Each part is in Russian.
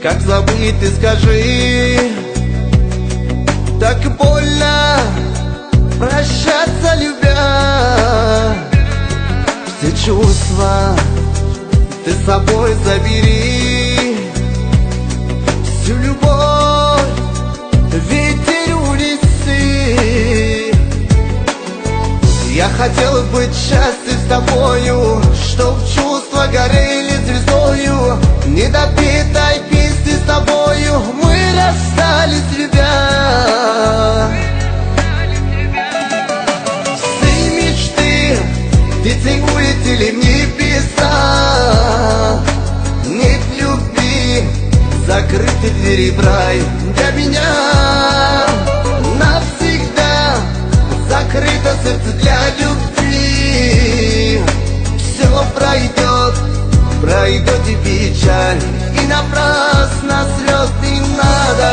Как забыть, ты скажи? Так больно прощаться, любя. Все чувства ты с собой забери. Всю любовь ветер унеси. Я хотел быть счастлив с тобою, чтоб чувства горели звездою. Недопетой песни с тобою мы расстались, любя. Все мечты птицей улетели в небеса. Нет любви, закрыты двери в рай для меня. Навсегда закрыто сердце для любви. Все пройдет, пройдет и печаль, и напрасно слез не надо.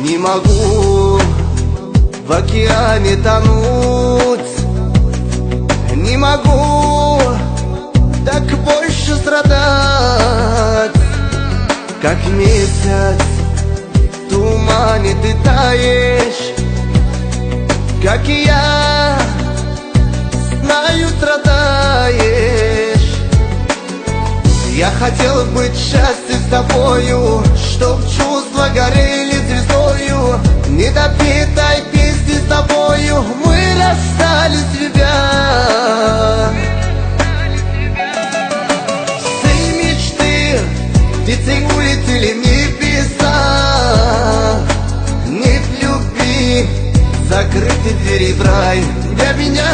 Не могу в океане тонуть, не могу так больше страдать. Как месяц в тумане ты таешь, как и я, знаю, страдаешь. Я хотел быть счастлив с тобою, чтоб чувства горели звездою. Недопетой песни с тобою мы расстались, любя. Все мечты птицей улетели в небеса. Нет любви, закрыты двери в рай для меня.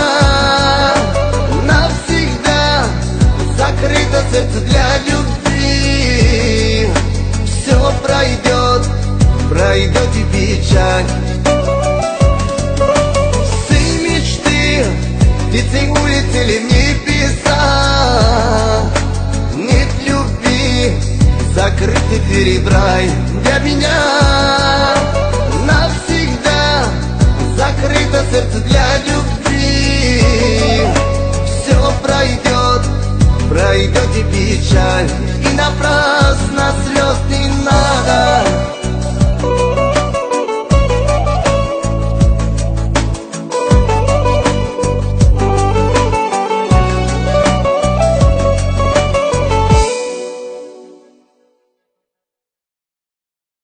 Навсегда закрыто сердце для любви. Все пройдет, пройдет и печаль. Все мечты птицей улетели в небеса. Нет любви, закрыты двери в рай для меня. Навсегда закрыто сердце для любви. Все пройдет, пройдет и печаль, и напрасно